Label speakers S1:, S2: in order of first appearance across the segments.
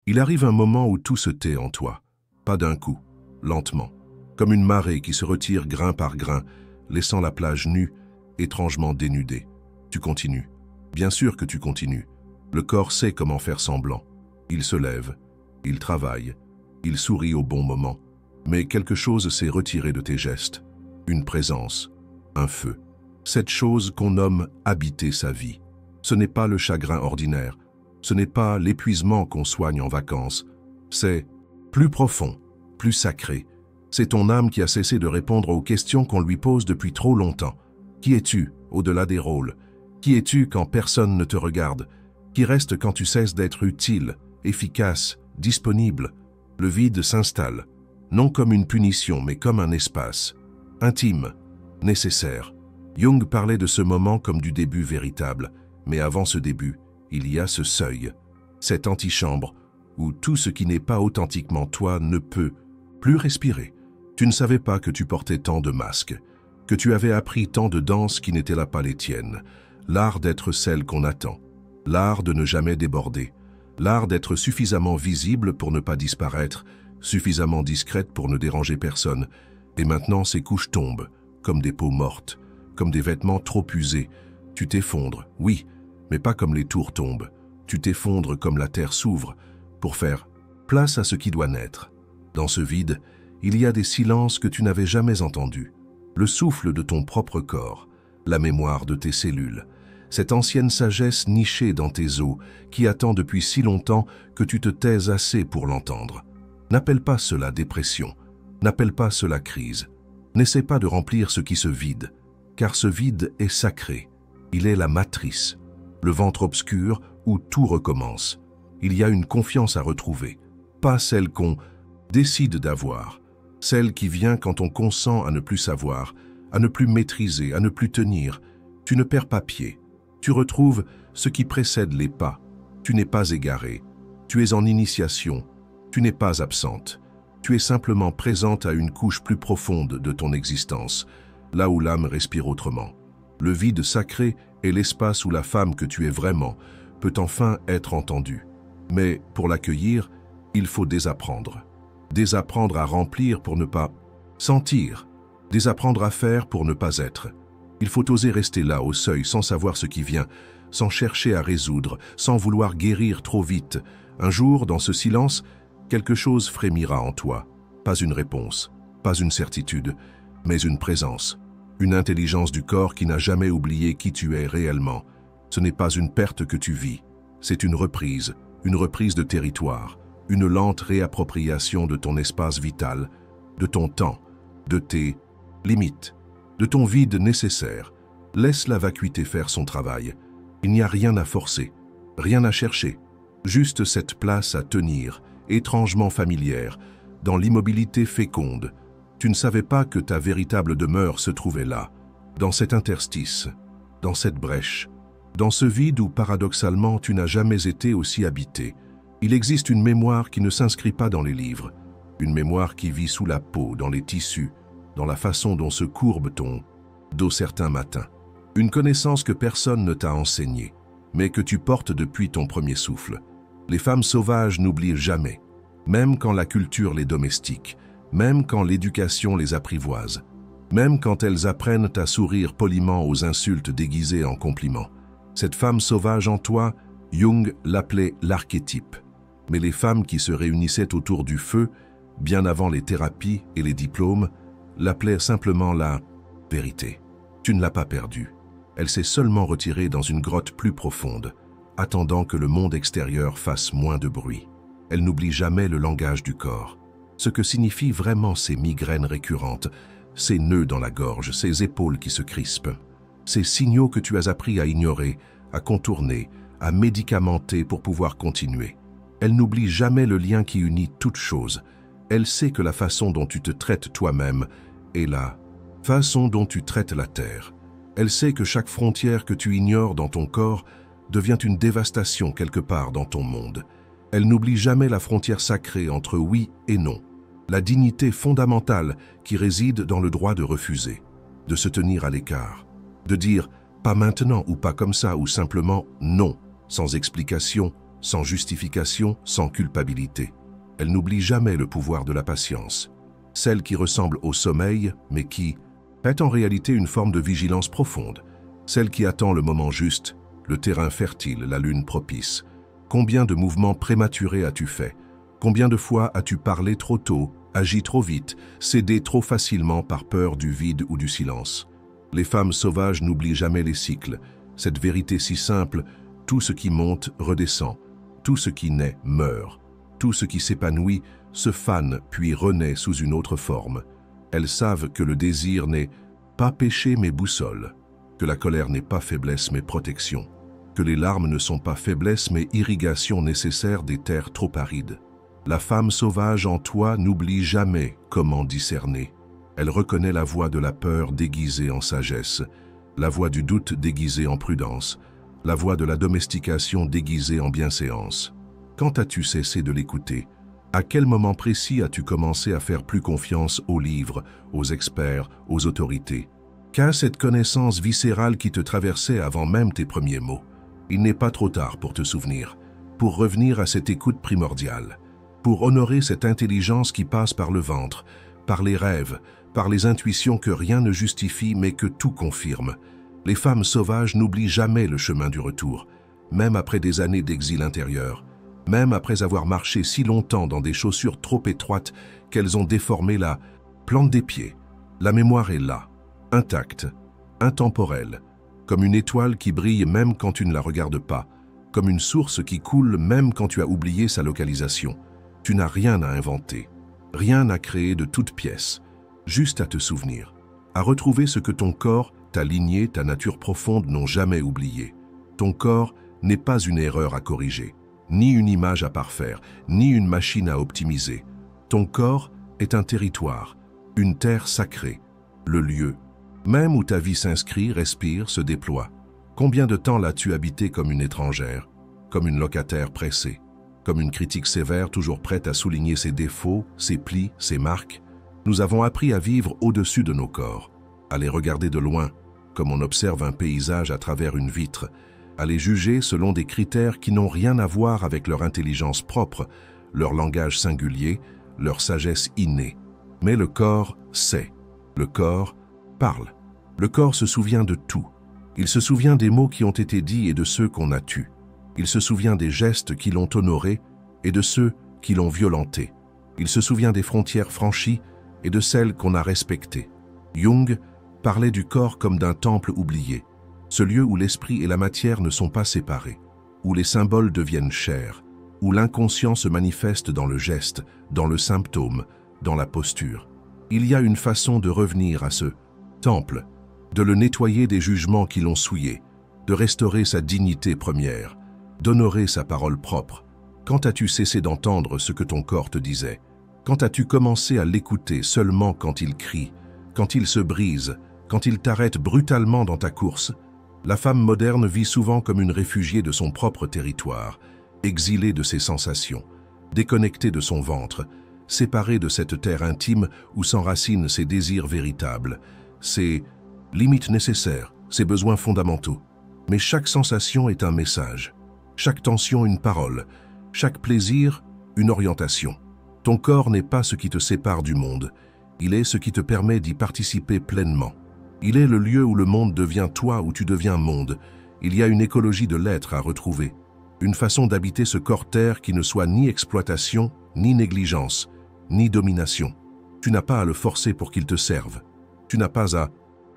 S1: Il arrive un moment où tout se tait en toi, pas d'un coup, lentement, comme une marée qui se retire grain par grain, laissant la plage nue, étrangement dénudée. Tu continues. Bien sûr que tu continues. Le corps sait comment faire semblant. Il se lève, il travaille, il sourit au bon moment, mais quelque chose s'est retiré de tes gestes. Une présence, un feu. Cette chose qu'on nomme habiter sa vie. Ce n'est pas le chagrin ordinaire, ce n'est pas l'épuisement qu'on soigne en vacances, c'est plus profond, plus sacré. C'est ton âme qui a cessé de répondre aux questions qu'on lui pose depuis trop longtemps. Qui es-tu au-delà des rôles? Qui es-tu quand personne ne te regarde? Qui reste quand tu cesses d'être utile, efficace, disponible? Le vide s'installe, non comme une punition, mais comme un espace, intime, nécessaire. Jung parlait de ce moment comme du début véritable, mais avant ce début, il y a ce seuil, cette antichambre où tout ce qui n'est pas authentiquement toi ne peut plus respirer. Tu ne savais pas que tu portais tant de masques, que tu avais appris tant de danses qui n'étaient là pas les tiennes, l'art d'être celle qu'on attend, l'art de ne jamais déborder, l'art d'être suffisamment visible pour ne pas disparaître, suffisamment discrète pour ne déranger personne. Et maintenant ces couches tombent, comme des peaux mortes, comme des vêtements trop usés. Tu t'effondres, oui, mais pas comme les tours tombent. Tu t'effondres comme la terre s'ouvre, pour faire place à ce qui doit naître. Dans ce vide, il y a des silences que tu n'avais jamais entendus. Le souffle de ton propre corps, la mémoire de tes cellules, cette ancienne sagesse nichée dans tes os qui attend depuis si longtemps que tu te taises assez pour l'entendre. N'appelle pas cela dépression, n'appelle pas cela crise. N'essaie pas de remplir ce qui se vide, car ce vide est sacré. Il est la matrice, le ventre obscur où tout recommence. Il y a une confiance à retrouver, pas celle qu'on décide d'avoir, celle qui vient quand on consent à ne plus savoir, à ne plus maîtriser, à ne plus tenir. Tu ne perds pas pied. Tu retrouves ce qui précède les pas. Tu n'es pas égaré. Tu es en initiation. Tu n'es pas absente. Tu es simplement présente à une couche plus profonde de ton existence, là où l'âme respire autrement. Le vide sacré est l'espace où la femme que tu es vraiment peut enfin être entendue. Mais pour l'accueillir, il faut désapprendre. Désapprendre à remplir pour ne pas sentir. Désapprendre à faire pour ne pas être. Il faut oser rester là, au seuil, sans savoir ce qui vient, sans chercher à résoudre, sans vouloir guérir trop vite. Un jour, dans ce silence, quelque chose frémira en toi. Pas une réponse, pas une certitude, mais une présence. Une intelligence du corps qui n'a jamais oublié qui tu es réellement. Ce n'est pas une perte que tu vis, c'est une reprise de territoire, une lente réappropriation de ton espace vital, de ton temps, de tes limites, de ton vide nécessaire. Laisse la vacuité faire son travail. Il n'y a rien à forcer, rien à chercher, juste cette place à tenir, étrangement familière, dans l'immobilité féconde. Tu ne savais pas que ta véritable demeure se trouvait là, dans cet interstice, dans cette brèche, dans ce vide où paradoxalement tu n'as jamais été aussi habité. Il existe une mémoire qui ne s'inscrit pas dans les livres, une mémoire qui vit sous la peau, dans les tissus, dans la façon dont se courbe ton dos certains matins. Une connaissance que personne ne t'a enseignée, mais que tu portes depuis ton premier souffle. Les femmes sauvages n'oublient jamais, même quand la culture les domestique, même quand l'éducation les apprivoise, même quand elles apprennent à sourire poliment aux insultes déguisées en compliments. Cette femme sauvage en toi, Jung l'appelait l'archétype. Mais les femmes qui se réunissaient autour du feu, bien avant les thérapies et les diplômes, l'appelaient simplement la vérité. Tu ne l'as pas perdue. Elle s'est seulement retirée dans une grotte plus profonde, attendant que le monde extérieur fasse moins de bruit. Elle n'oublie jamais le langage du corps. Ce que signifient vraiment ces migraines récurrentes, ces nœuds dans la gorge, ces épaules qui se crispent, ces signaux que tu as appris à ignorer, à contourner, à médicamenter pour pouvoir continuer. Elle n'oublie jamais le lien qui unit toutes choses. Elle sait que la façon dont tu te traites toi-même est la façon dont tu traites la terre. Elle sait que chaque frontière que tu ignores dans ton corps devient une dévastation quelque part dans ton monde. Elle n'oublie jamais la frontière sacrée entre oui et non, la dignité fondamentale qui réside dans le droit de refuser, de se tenir à l'écart, de dire « pas maintenant » ou « pas comme ça » ou simplement « non », sans explication, sans justification, sans culpabilité. Elle n'oublie jamais le pouvoir de la patience, celle qui ressemble au sommeil, mais qui est en réalité une forme de vigilance profonde, celle qui attend le moment juste, le terrain fertile, la lune propice. Combien de mouvements prématurés as-tu fait? Combien de fois as-tu parlé trop tôt, agi trop vite, cédé trop facilement par peur du vide ou du silence? Les femmes sauvages n'oublient jamais les cycles, cette vérité si simple: tout ce qui monte redescend, tout ce qui naît meurt, tout ce qui s'épanouit se fane puis renaît sous une autre forme. Elles savent que le désir n'est pas péché mais boussole, que la colère n'est pas faiblesse mais protection, que les larmes ne sont pas faiblesse mais irrigation nécessaire des terres trop arides. La femme sauvage en toi n'oublie jamais comment discerner. Elle reconnaît la voix de la peur déguisée en sagesse, la voix du doute déguisée en prudence, la voix de la domestication déguisée en bienséance. Quand as-tu cessé de l'écouter? À quel moment précis as-tu commencé à faire plus confiance aux livres, aux experts, aux autorités? Qu'a cette connaissance viscérale qui te traversait avant même tes premiers mots? Il n'est pas trop tard pour te souvenir, pour revenir à cette écoute primordiale, pour honorer cette intelligence qui passe par le ventre, par les rêves, par les intuitions que rien ne justifie mais que tout confirme. Les femmes sauvages n'oublient jamais le chemin du retour, même après des années d'exil intérieur, même après avoir marché si longtemps dans des chaussures trop étroites qu'elles ont déformé la plante des pieds. La mémoire est là, intacte, intemporelle, comme une étoile qui brille même quand tu ne la regardes pas, comme une source qui coule même quand tu as oublié sa localisation. Tu n'as rien à inventer, rien à créer de toutes pièces, juste à te souvenir, à retrouver ce que ton corps, ta lignée, ta nature profonde n'ont jamais oublié. Ton corps n'est pas une erreur à corriger, ni une image à parfaire, ni une machine à optimiser. Ton corps est un territoire, une terre sacrée, le lieu, même où ta vie s'inscrit, respire, se déploie. Combien de temps l'as-tu habité comme une étrangère, comme une locataire pressée, comme une critique sévère toujours prête à souligner ses défauts, ses plis, ses marques? Nous avons appris à vivre au-dessus de nos corps, à les regarder de loin, comme on observe un paysage à travers une vitre, à les juger selon des critères qui n'ont rien à voir avec leur intelligence propre, leur langage singulier, leur sagesse innée. Mais le corps sait, le corps parle. Le corps se souvient de tout. Il se souvient des mots qui ont été dits et de ceux qu'on a tus. Il se souvient des gestes qui l'ont honoré et de ceux qui l'ont violenté. Il se souvient des frontières franchies et de celles qu'on a respectées. Jung parlait du corps comme d'un temple oublié, ce lieu où l'esprit et la matière ne sont pas séparés, où les symboles deviennent chairs, où l'inconscient se manifeste dans le geste, dans le symptôme, dans la posture. Il y a une façon de revenir à ce temple, de le nettoyer des jugements qui l'ont souillé, de restaurer sa dignité première, d'honorer sa parole propre. Quand as-tu cessé d'entendre ce que ton corps te disait? Quand as-tu commencé à l'écouter seulement quand il crie, quand il se brise, quand il t'arrête brutalement dans ta course? La femme moderne vit souvent comme une réfugiée de son propre territoire, exilée de ses sensations, déconnectée de son ventre, séparée de cette terre intime où s'enracinent ses désirs véritables, ses limites nécessaires, ses besoins fondamentaux. Mais chaque sensation est un message, chaque tension une parole, chaque plaisir une orientation. Ton corps n'est pas ce qui te sépare du monde, il est ce qui te permet d'y participer pleinement. Il est le lieu où le monde devient toi, où tu deviens monde. Il y a une écologie de l'être à retrouver, une façon d'habiter ce corps-terre qui ne soit ni exploitation, ni négligence, ni domination. Tu n'as pas à le forcer pour qu'il te serve. Tu n'as pas à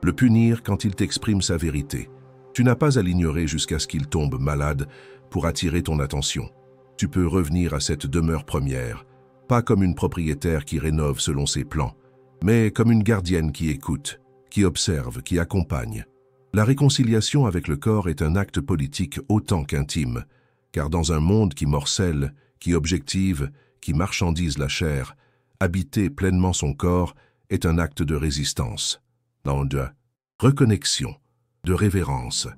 S1: le punir quand il t'exprime sa vérité. Tu n'as pas à l'ignorer jusqu'à ce qu'il tombe malade pour attirer ton attention. Tu peux revenir à cette demeure première, pas comme une propriétaire qui rénove selon ses plans, mais comme une gardienne qui écoute, qui observe, qui accompagne. La réconciliation avec le corps est un acte politique autant qu'intime, car dans un monde qui morcelle, qui objective, qui marchandise la chair, habiter pleinement son corps est un acte de résistance, de reconnexion, de révérence.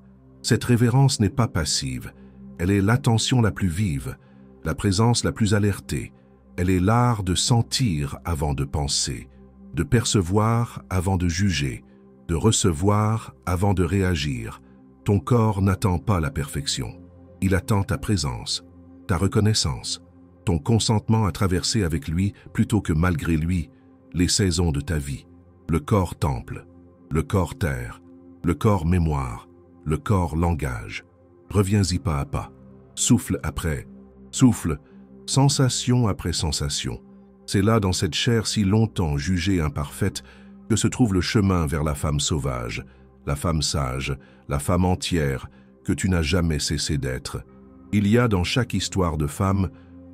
S1: Cette révérence n'est pas passive, elle est l'attention la plus vive, la présence la plus alertée. Elle est l'art de sentir avant de penser, de percevoir avant de juger, de recevoir avant de réagir. Ton corps n'attend pas la perfection, il attend ta présence, ta reconnaissance, ton consentement à traverser avec lui plutôt que malgré lui les saisons de ta vie, le corps temple, le corps terre, le corps mémoire, le corps langage. Reviens-y pas à pas, souffle après souffle, sensation après sensation. C'est là, dans cette chair si longtemps jugée imparfaite, que se trouve le chemin vers la femme sauvage, la femme sage, la femme entière, que tu n'as jamais cessé d'être. Il y a dans chaque histoire de femme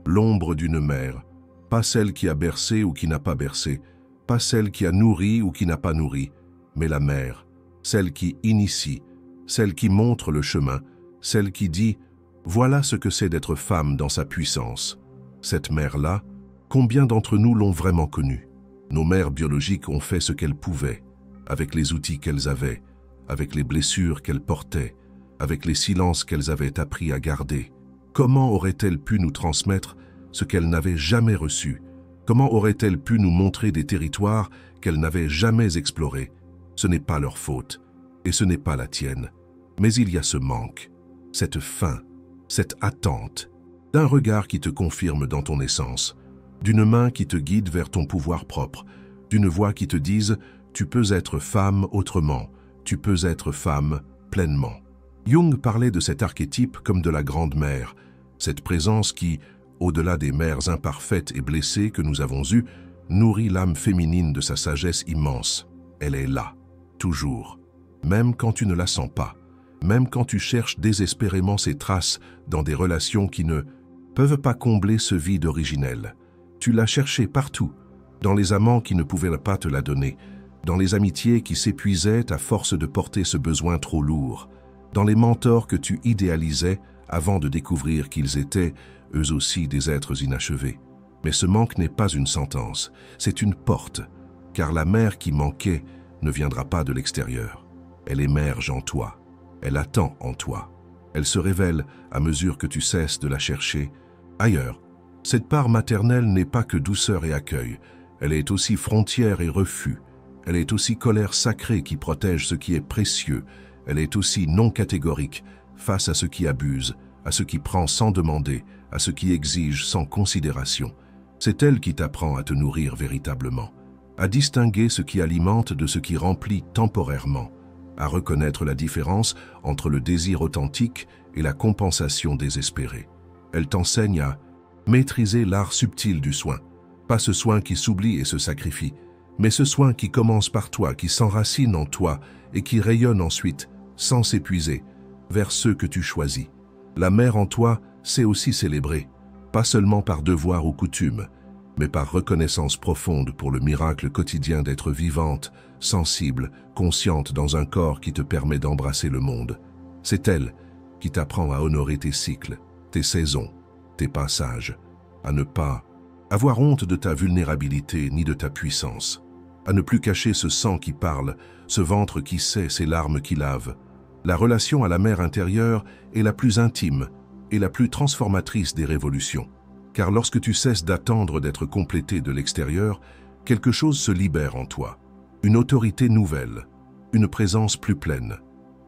S1: l'ombre d'une mère, pas celle qui a bercé ou qui n'a pas bercé, pas celle qui a nourri ou qui n'a pas nourri, mais la mère, celle qui initie, celle qui montre le chemin, celle qui dit « Voilà ce que c'est d'être femme dans sa puissance ». Cette mère-là, combien d'entre nous l'ont vraiment connue? Nos mères biologiques ont fait ce qu'elles pouvaient, avec les outils qu'elles avaient, avec les blessures qu'elles portaient, avec les silences qu'elles avaient appris à garder. Comment auraient-elles pu nous transmettre ce qu'elles n'avaient jamais reçu? Comment auraient-elles pu nous montrer des territoires qu'elles n'avaient jamais explorés? Ce n'est pas leur faute, et ce n'est pas la tienne. Mais il y a ce manque, cette faim, cette attente, d'un regard qui te confirme dans ton essence, d'une main qui te guide vers ton pouvoir propre, d'une voix qui te dise « Tu peux être femme autrement, tu peux être femme pleinement ». Jung parlait de cet archétype comme de la grande mère, cette présence qui, au-delà des mères imparfaites et blessées que nous avons eues, nourrit l'âme féminine de sa sagesse immense. Elle est là, toujours, même quand tu ne la sens pas, même quand tu cherches désespérément ses traces dans des relations qui ne peuvent pas combler ce vide originel. Tu l'as cherchée partout, dans les amants qui ne pouvaient pas te la donner, dans les amitiés qui s'épuisaient à force de porter ce besoin trop lourd, dans les mentors que tu idéalisais avant de découvrir qu'ils étaient, eux aussi, des êtres inachevés. Mais ce manque n'est pas une sentence, c'est une porte, car la mère qui manquait ne viendra pas de l'extérieur. Elle émerge en toi, elle attend en toi. Elle se révèle à mesure que tu cesses de la chercher ailleurs. Cette part maternelle n'est pas que douceur et accueil, elle est aussi frontière et refus. Elle est aussi colère sacrée qui protège ce qui est précieux. Elle est aussi non catégorique face à ce qui abuse, à ce qui prend sans demander, à ce qui exige sans considération. C'est elle qui t'apprend à te nourrir véritablement, à distinguer ce qui alimente de ce qui remplit temporairement, à reconnaître la différence entre le désir authentique et la compensation désespérée. Elle t'enseigne à maîtriser l'art subtil du soin, pas ce soin qui s'oublie et se sacrifie, mais ce soin qui commence par toi, qui s'enracine en toi et qui rayonne ensuite, sans s'épuiser, vers ceux que tu choisis. La mère en toi sait aussi célébrer, pas seulement par devoir ou coutume, mais par reconnaissance profonde pour le miracle quotidien d'être vivante, sensible, consciente dans un corps qui te permet d'embrasser le monde. C'est elle qui t'apprend à honorer tes cycles, tes saisons, tes passages, à ne pas avoir honte de ta vulnérabilité ni de ta puissance, à ne plus cacher ce sang qui parle, ce ventre qui sait, ces larmes qui lavent. La relation à la mère intérieure est la plus intime et la plus transformatrice des révolutions. Car lorsque tu cesses d'attendre d'être complété de l'extérieur, quelque chose se libère en toi. Une autorité nouvelle, une présence plus pleine,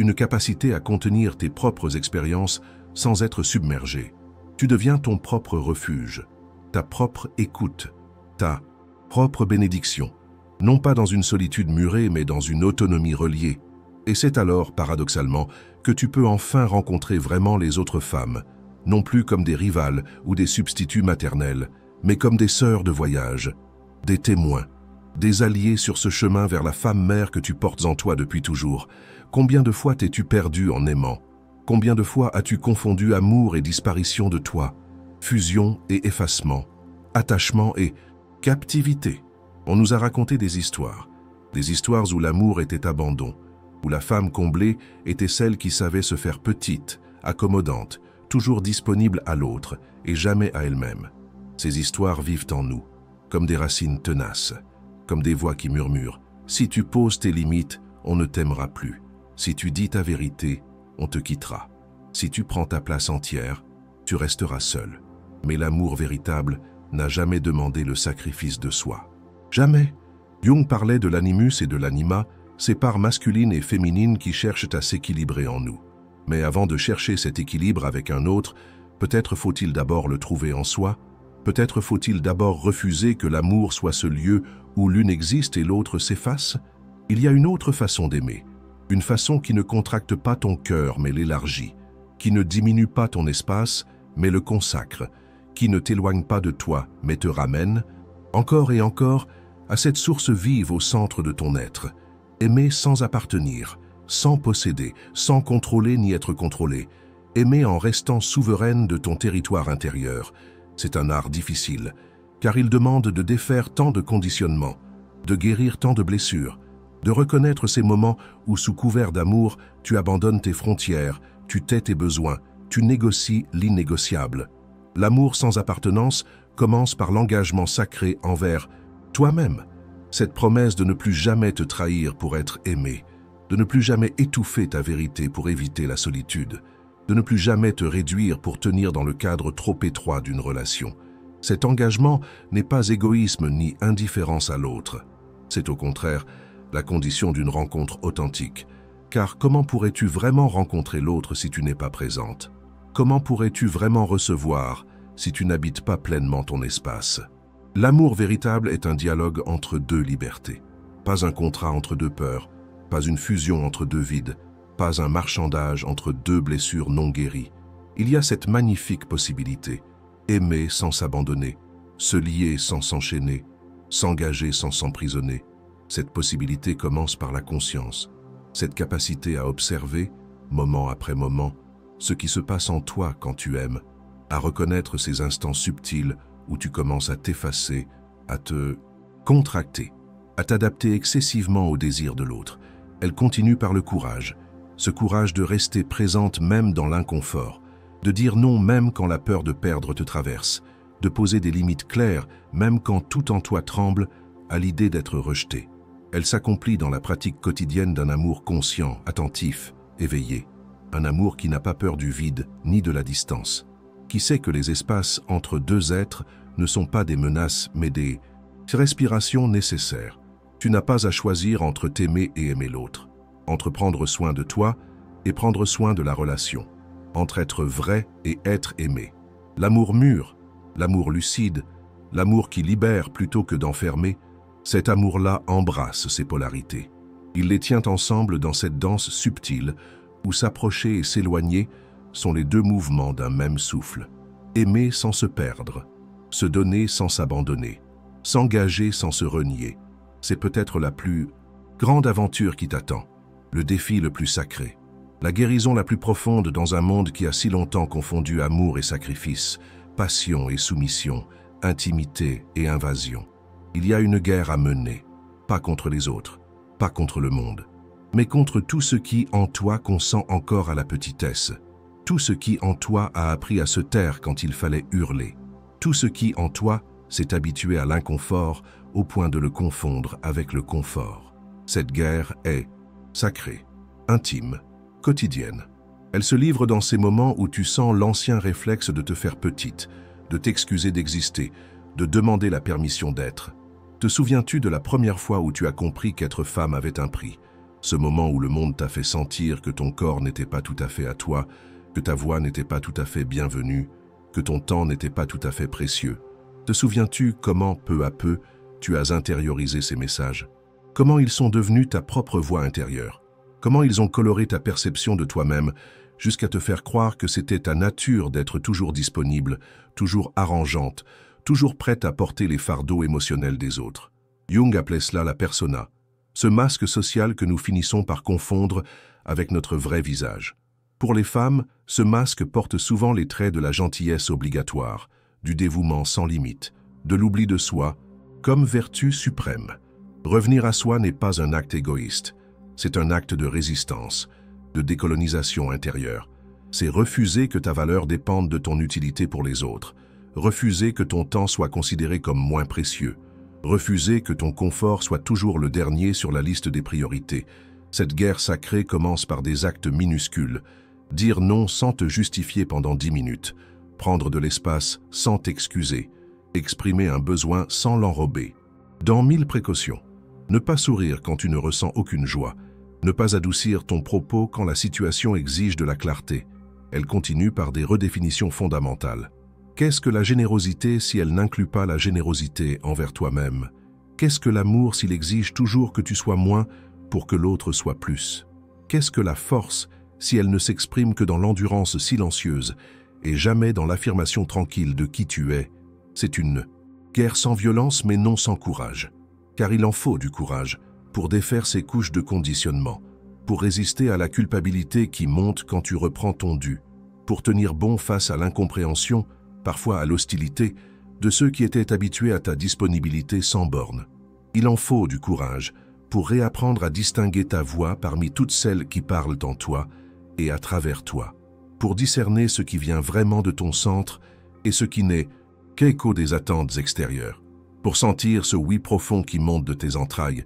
S1: une capacité à contenir tes propres expériences sans être submergé. Tu deviens ton propre refuge, ta propre écoute, ta propre bénédiction, non pas dans une solitude murée, mais dans une autonomie reliée. Et c'est alors, paradoxalement, que tu peux enfin rencontrer vraiment les autres femmes, non plus comme des rivales ou des substituts maternels, mais comme des sœurs de voyage, des témoins, des alliés sur ce chemin vers la femme-mère que tu portes en toi depuis toujours. Combien de fois t'es-tu perdu en aimant? Combien de fois as-tu confondu amour et disparition de toi, fusion et effacement, attachement et captivité? On nous a raconté des histoires où l'amour était abandon, où la femme comblée était celle qui savait se faire petite, accommodante, toujours disponible à l'autre et jamais à elle-même. Ces histoires vivent en nous, comme des racines tenaces, comme des voix qui murmurent. Si tu poses tes limites, on ne t'aimera plus. Si tu dis ta vérité, on te quittera. Si tu prends ta place entière, tu resteras seul. Mais l'amour véritable n'a jamais demandé le sacrifice de soi. Jamais. Jung parlait de l'animus et de l'anima, ces parts masculines et féminines qui cherchent à s'équilibrer en nous. Mais avant de chercher cet équilibre avec un autre, Peut-être faut-il d'abord le trouver en soi, peut-être faut-il d'abord refuser que l'amour soit ce lieu où l'une existe et l'autre s'efface. Il y a une autre façon d'aimer, une façon qui ne contracte pas ton cœur mais l'élargit, qui ne diminue pas ton espace mais le consacre, qui ne t'éloigne pas de toi mais te ramène, encore et encore, à cette source vive au centre de ton être. Aimer sans appartenir, sans posséder, sans contrôler ni être contrôlé. Aimer en restant souveraine de ton territoire intérieur. C'est un art difficile, car il demande de défaire tant de conditionnements, de guérir tant de blessures, de reconnaître ces moments où, sous couvert d'amour, tu abandonnes tes frontières, tu tais tes besoins, tu négocies l'innégociable. L'amour sans appartenance commence par l'engagement sacré envers toi-même. Cette promesse de ne plus jamais te trahir pour être aimé, de ne plus jamais étouffer ta vérité pour éviter la solitude, de ne plus jamais te réduire pour tenir dans le cadre trop étroit d'une relation. Cet engagement n'est pas égoïsme ni indifférence à l'autre. C'est au contraire la condition d'une rencontre authentique. Car comment pourrais-tu vraiment rencontrer l'autre si tu n'es pas présente? Comment pourrais-tu vraiment recevoir si tu n'habites pas pleinement ton espace? L'amour véritable est un dialogue entre deux libertés. Pas un contrat entre deux peurs, pas une fusion entre deux vides, pas un marchandage entre deux blessures non guéries. Il y a cette magnifique possibilité, aimer sans s'abandonner, se lier sans s'enchaîner, s'engager sans s'emprisonner. Cette possibilité commence par la conscience, cette capacité à observer, moment après moment, ce qui se passe en toi quand tu aimes, à reconnaître ces instants subtils où tu commences à t'effacer, à te contracter, à t'adapter excessivement au désir de l'autre. Elle continue par le courage, ce courage de rester présente même dans l'inconfort, de dire non même quand la peur de perdre te traverse, de poser des limites claires même quand tout en toi tremble à l'idée d'être rejeté. Elle s'accomplit dans la pratique quotidienne d'un amour conscient, attentif, éveillé, un amour qui n'a pas peur du vide ni de la distance, qui sait que les espaces entre deux êtres ne sont pas des menaces mais des respirations nécessaires. Tu n'as pas à choisir entre t'aimer et aimer l'autre, entre prendre soin de toi et prendre soin de la relation, entre être vrai et être aimé. L'amour mûr, l'amour lucide, l'amour qui libère plutôt que d'enfermer, cet amour-là embrasse ces polarités. Il les tient ensemble dans cette danse subtile où s'approcher et s'éloigner sont les deux mouvements d'un même souffle. Aimer sans se perdre, se donner sans s'abandonner, s'engager sans se renier. C'est peut-être la plus grande aventure qui t'attend, le défi le plus sacré, la guérison la plus profonde dans un monde qui a si longtemps confondu amour et sacrifice, passion et soumission, intimité et invasion. Il y a une guerre à mener, pas contre les autres, pas contre le monde, mais contre tout ce qui, en toi, consent encore à la petitesse, tout ce qui, en toi, a appris à se taire quand il fallait hurler, tout ce qui, en toi, s'est habitué à l'inconfort au point de le confondre avec le confort. Cette guerre est sacrée, intime, quotidienne. Elle se livre dans ces moments où tu sens l'ancien réflexe de te faire petite, de t'excuser d'exister, de demander la permission d'être. Te souviens-tu de la première fois où tu as compris qu'être femme avait un prix? Ce moment où le monde t'a fait sentir que ton corps n'était pas tout à fait à toi, que ta voix n'était pas tout à fait bienvenue, que ton temps n'était pas tout à fait précieux. Te souviens-tu comment, peu à peu, tu as intériorisé ces messages? Comment ils sont devenus ta propre voix intérieure? Comment ils ont coloré ta perception de toi-même jusqu'à te faire croire que c'était ta nature d'être toujours disponible, toujours arrangeante, toujours prête à porter les fardeaux émotionnels des autres? Jung appelait cela la persona, ce masque social que nous finissons par confondre avec notre vrai visage. Pour les femmes, ce masque porte souvent les traits de la gentillesse obligatoire, du dévouement sans limite, de l'oubli de soi, comme vertu suprême. Revenir à soi n'est pas un acte égoïste, c'est un acte de résistance, de décolonisation intérieure. C'est refuser que ta valeur dépende de ton utilité pour les autres, refuser que ton temps soit considéré comme moins précieux, refuser que ton confort soit toujours le dernier sur la liste des priorités. Cette guerre sacrée commence par des actes minuscules, dire non sans te justifier pendant 10 minutes, prendre de l'espace sans t'excuser, exprimer un besoin sans l'enrober. Dans 1000 précautions, ne pas sourire quand tu ne ressens aucune joie, ne pas adoucir ton propos quand la situation exige de la clarté, Elle continue par des redéfinitions fondamentales. Qu'est-ce que la générosité si elle n'inclut pas la générosité envers toi-même? Qu'est-ce que l'amour s'il exige toujours que tu sois moins pour que l'autre soit plus? Qu'est-ce que la force si elle ne s'exprime que dans l'endurance silencieuse et jamais dans l'affirmation tranquille de qui tu es? C'est une guerre sans violence mais non sans courage. Car il en faut du courage pour défaire ces couches de conditionnement, pour résister à la culpabilité qui monte quand tu reprends ton dû, pour tenir bon face à l'incompréhension, parfois à l'hostilité, de ceux qui étaient habitués à ta disponibilité sans borne. Il en faut du courage pour réapprendre à distinguer ta voix parmi toutes celles qui parlent en toi et à travers toi, pour discerner ce qui vient vraiment de ton centre et ce qui n'est qu'écho des attentes extérieures, pour sentir ce oui profond qui monte de tes entrailles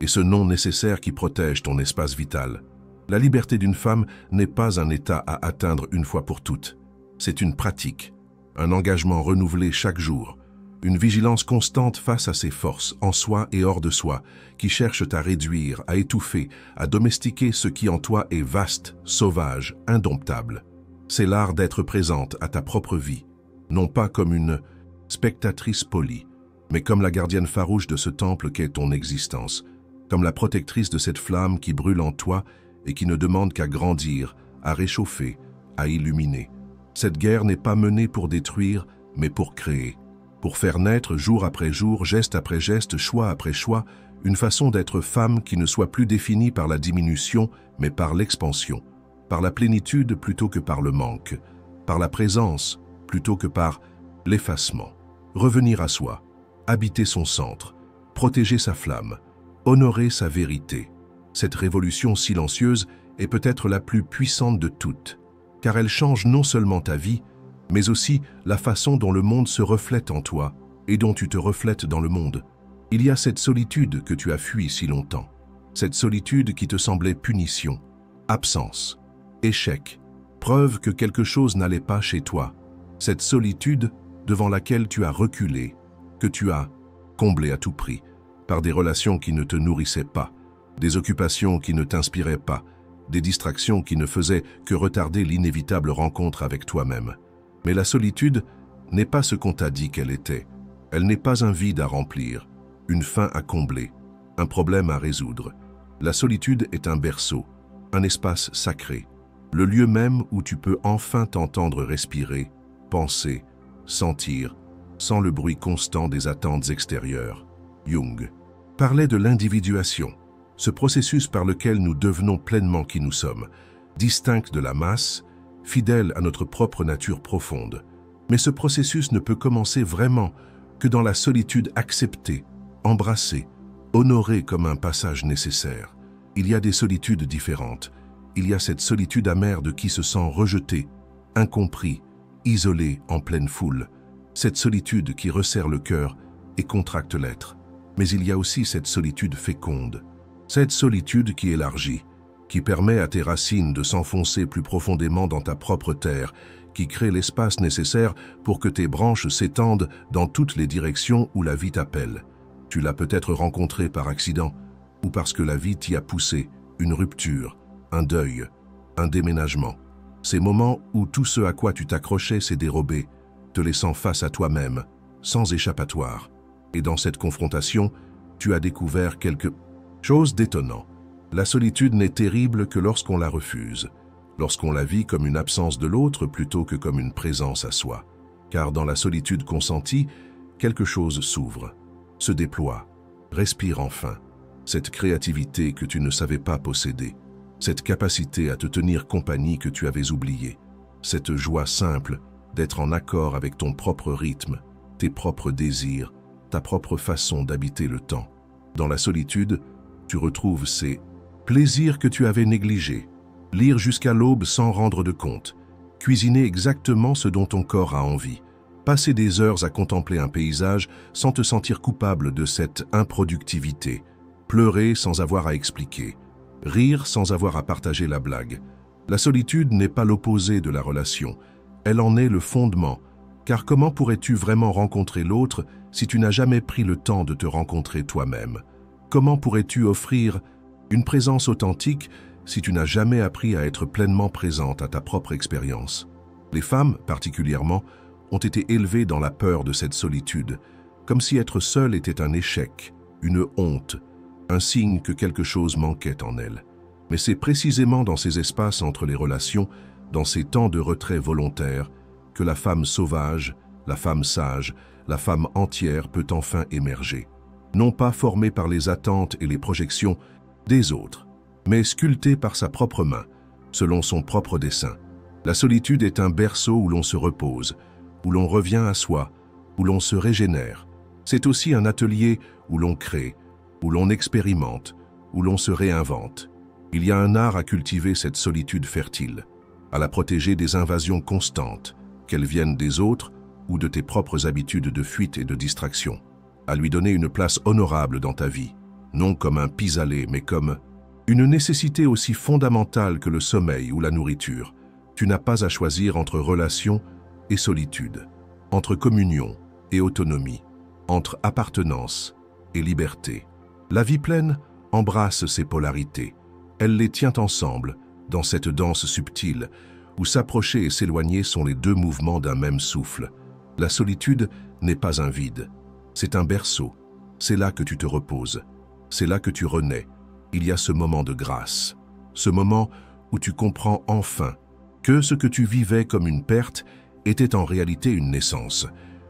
S1: et ce non nécessaire qui protège ton espace vital. La liberté d'une femme n'est pas un état à atteindre une fois pour toutes. C'est une pratique, un engagement renouvelé chaque jour, une vigilance constante face à ses forces, en soi et hors de soi, qui cherchent à réduire, à étouffer, à domestiquer ce qui en toi est vaste, sauvage, indomptable. C'est l'art d'être présente à ta propre vie, non pas comme une spectatrice polie, mais comme la gardienne farouche de ce temple qu'est ton existence, comme la protectrice de cette flamme qui brûle en toi et qui ne demande qu'à grandir, à réchauffer, à illuminer. Cette guerre n'est pas menée pour détruire, mais pour créer, pour faire naître jour après jour, geste après geste, choix après choix, une façon d'être femme qui ne soit plus définie par la diminution, mais par l'expansion, par la plénitude plutôt que par le manque, par la présence plutôt que par l'effacement. Revenir à soi, habiter son centre, protéger sa flamme, honorer sa vérité. Cette révolution silencieuse est peut-être la plus puissante de toutes, car elle change non seulement ta vie, mais aussi la façon dont le monde se reflète en toi et dont tu te reflètes dans le monde. Il y a cette solitude que tu as fui si longtemps, cette solitude qui te semblait punition, absence, échec, preuve que quelque chose n'allait pas chez toi, cette solitude devant laquelle tu as reculé, que tu as comblée à tout prix, par des relations qui ne te nourrissaient pas, des occupations qui ne t'inspiraient pas, des distractions qui ne faisaient que retarder l'inévitable rencontre avec toi-même. Mais la solitude n'est pas ce qu'on t'a dit qu'elle était. Elle n'est pas un vide à remplir, une fin à combler, un problème à résoudre. La solitude est un berceau, un espace sacré, le lieu même où tu peux enfin t'entendre respirer, penser, sentir, sans le bruit constant des attentes extérieures. Jung parlait de l'individuation, ce processus par lequel nous devenons pleinement qui nous sommes, distincts de la masse, fidèles à notre propre nature profonde. Mais ce processus ne peut commencer vraiment que dans la solitude acceptée, embrassée, honorée comme un passage nécessaire. Il y a des solitudes différentes. Il y a cette solitude amère de qui se sent rejeté, incompris, isolé en pleine foule. Cette solitude qui resserre le cœur et contracte l'être. Mais il y a aussi cette solitude féconde. Cette solitude qui élargit, qui permet à tes racines de s'enfoncer plus profondément dans ta propre terre, qui crée l'espace nécessaire pour que tes branches s'étendent dans toutes les directions où la vie t'appelle. Tu l'as peut-être rencontrée par accident, ou parce que la vie t'y a poussé, une rupture, un deuil, un déménagement. Ces moments où tout ce à quoi tu t'accrochais s'est dérobé, te laissant face à toi-même, sans échappatoire. Et dans cette confrontation, tu as découvert quelque chose d'étonnant. La solitude n'est terrible que lorsqu'on la refuse, lorsqu'on la vit comme une absence de l'autre plutôt que comme une présence à soi. Car dans la solitude consentie, quelque chose s'ouvre, se déploie, respire enfin. Cette créativité que tu ne savais pas posséder, cette capacité à te tenir compagnie que tu avais oubliée, cette joie simple d'être en accord avec ton propre rythme, tes propres désirs, ta propre façon d'habiter le temps. Dans la solitude, tu retrouves ces plaisirs que tu avais négligés, lire jusqu'à l'aube sans rendre de compte, cuisiner exactement ce dont ton corps a envie, passer des heures à contempler un paysage sans te sentir coupable de cette improductivité, pleurer sans avoir à expliquer, rire sans avoir à partager la blague. La solitude n'est pas l'opposé de la relation, elle en est le fondement, car comment pourrais-tu vraiment rencontrer l'autre si tu n'as jamais pris le temps de te rencontrer toi-même? Comment pourrais-tu offrir une présence authentique si tu n'as jamais appris à être pleinement présente à ta propre expérience. Les femmes, particulièrement, ont été élevées dans la peur de cette solitude, comme si être seule était un échec, une honte, un signe que quelque chose manquait en elles. Mais c'est précisément dans ces espaces entre les relations, dans ces temps de retrait volontaire, que la femme sauvage, la femme sage, la femme entière peut enfin émerger. Non pas formée par les attentes et les projections des autres, mais sculptée par sa propre main, selon son propre dessein. La solitude est un berceau où l'on se repose, où l'on revient à soi, où l'on se régénère. C'est aussi un atelier où l'on crée, où l'on expérimente, où l'on se réinvente. Il y a un art à cultiver cette solitude fertile, à la protéger des invasions constantes, qu'elles viennent des autres ou de tes propres habitudes de fuite et de distraction, à lui donner une place honorable dans ta vie, non comme un pis-aller, mais comme une nécessité aussi fondamentale que le sommeil ou la nourriture. Tu n'as pas à choisir entre relation et solitude, entre communion et autonomie, entre appartenance et liberté. La vie pleine embrasse ces polarités. Elle les tient ensemble, dans cette danse subtile, où s'approcher et s'éloigner sont les deux mouvements d'un même souffle. La solitude n'est pas un vide, c'est un berceau. C'est là que tu te reposes, c'est là que tu renais. Il y a ce moment de grâce, ce moment où tu comprends enfin que ce que tu vivais comme une perte était en réalité une naissance,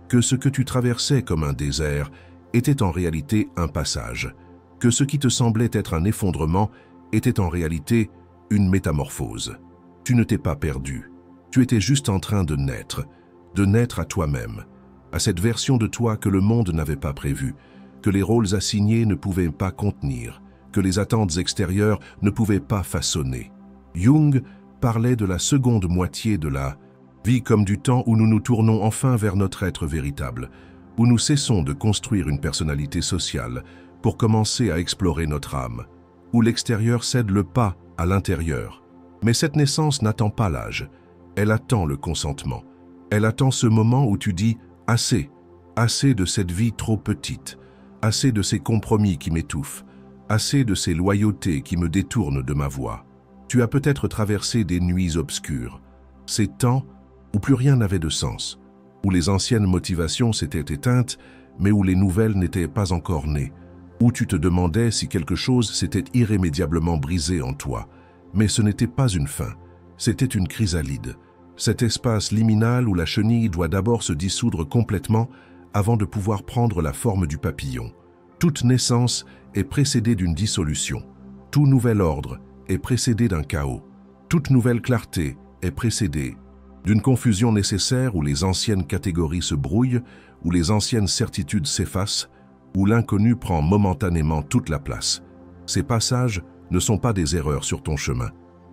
S1: que ce que tu traversais comme un désert était en réalité un passage, que ce qui te semblait être un effondrement était en réalité une métamorphose. Tu ne t'es pas perdu, tu étais juste en train de naître à toi-même, à cette version de toi que le monde n'avait pas prévue, que les rôles assignés ne pouvaient pas contenir, que les attentes extérieures ne pouvaient pas façonner. Jung parlait de la seconde moitié de la vie comme du temps où nous nous tournons enfin vers notre être véritable, où nous cessons de construire une personnalité sociale pour commencer à explorer notre âme, où l'extérieur cède le pas à l'intérieur. Mais cette naissance n'attend pas l'âge, elle attend le consentement. Elle attend ce moment où tu dis « assez », assez de cette vie trop petite, assez de ces compromis qui m'étouffent, assez de ces loyautés qui me détournent de ma voie. Tu as peut-être traversé des nuits obscures, ces temps où plus rien n'avait de sens, où les anciennes motivations s'étaient éteintes, mais où les nouvelles n'étaient pas encore nées, où tu te demandais si quelque chose s'était irrémédiablement brisé en toi. Mais ce n'était pas une fin, c'était une chrysalide, cet espace liminal où la chenille doit d'abord se dissoudre complètement avant de pouvoir prendre la forme du papillon. Toute naissance est précédée d'une dissolution, tout nouvel ordre est précédé d'un chaos, toute nouvelle clarté est précédée d'une confusion nécessaire où les anciennes catégories se brouillent, où les anciennes certitudes s'effacent, où l'inconnu prend momentanément toute la place. Ces passages ne sont pas des erreurs sur ton chemin,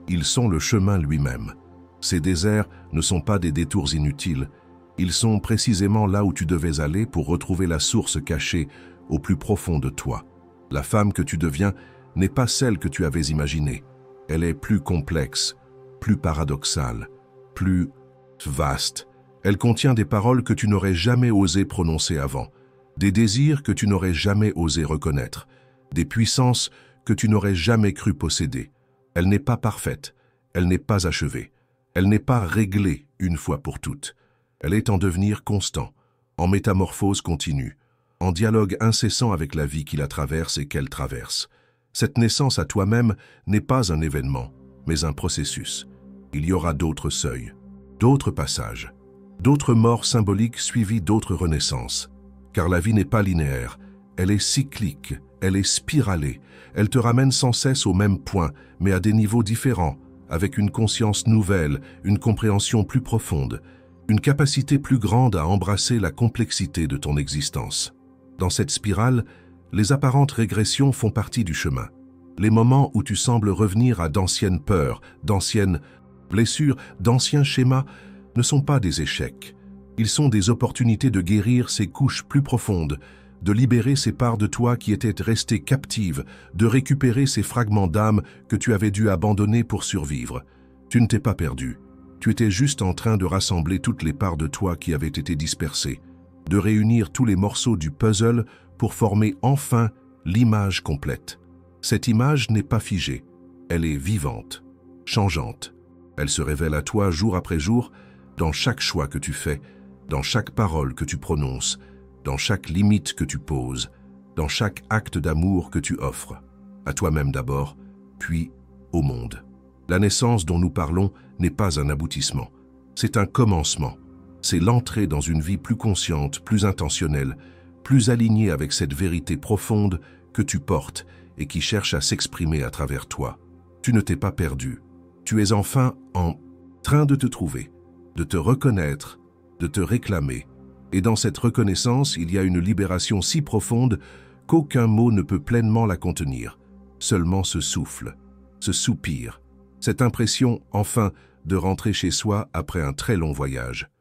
S1: ils sont le chemin lui-même. Ces déserts ne sont pas des détours inutiles, ils sont précisément là où tu devais aller pour retrouver la source cachée au plus profond de toi. La femme que tu deviens n'est pas celle que tu avais imaginée, elle est plus complexe, plus paradoxale, plus vaste. Elle contient des paroles que tu n'aurais jamais osé prononcer avant, des désirs que tu n'aurais jamais osé reconnaître, des puissances que tu n'aurais jamais cru posséder. Elle n'est pas parfaite, elle n'est pas achevée, elle n'est pas réglée une fois pour toutes. Elle est en devenir constant, en métamorphose continue, en dialogue incessant avec la vie qui la traverse et qu'elle traverse. Cette naissance à toi-même n'est pas un événement, mais un processus. Il y aura d'autres seuils, d'autres passages, d'autres morts symboliques suivies d'autres renaissances. Car la vie n'est pas linéaire, elle est cyclique, elle est spiralée, elle te ramène sans cesse au même point, mais à des niveaux différents, avec une conscience nouvelle, une compréhension plus profonde, une capacité plus grande à embrasser la complexité de ton existence. Dans cette spirale, les apparentes régressions font partie du chemin. Les moments où tu sembles revenir à d'anciennes peurs, d'anciennes blessures, d'anciens schémas ne sont pas des échecs. Ils sont des opportunités de guérir ces couches plus profondes, de libérer ces parts de toi qui étaient restées captives, de récupérer ces fragments d'âme que tu avais dû abandonner pour survivre. Tu ne t'es pas perdu. Tu étais juste en train de rassembler toutes les parts de toi qui avaient été dispersées, de réunir tous les morceaux du puzzle pour former enfin l'image complète. Cette image n'est pas figée. Elle est vivante, changeante. Elle se révèle à toi jour après jour, dans chaque choix que tu fais, dans chaque parole que tu prononces, dans chaque limite que tu poses, dans chaque acte d'amour que tu offres. À toi-même d'abord, puis au monde. La naissance dont nous parlons n'est pas un aboutissement. C'est un commencement. C'est l'entrée dans une vie plus consciente, plus intentionnelle, plus alignée avec cette vérité profonde que tu portes et qui cherche à s'exprimer à travers toi. Tu ne t'es pas perdu. Tu es enfin en train de te trouver, de te reconnaître, de te réclamer. Et dans cette reconnaissance, il y a une libération si profonde qu'aucun mot ne peut pleinement la contenir. Seulement ce souffle, ce soupir, cette impression, enfin, de rentrer chez soi après un très long voyage.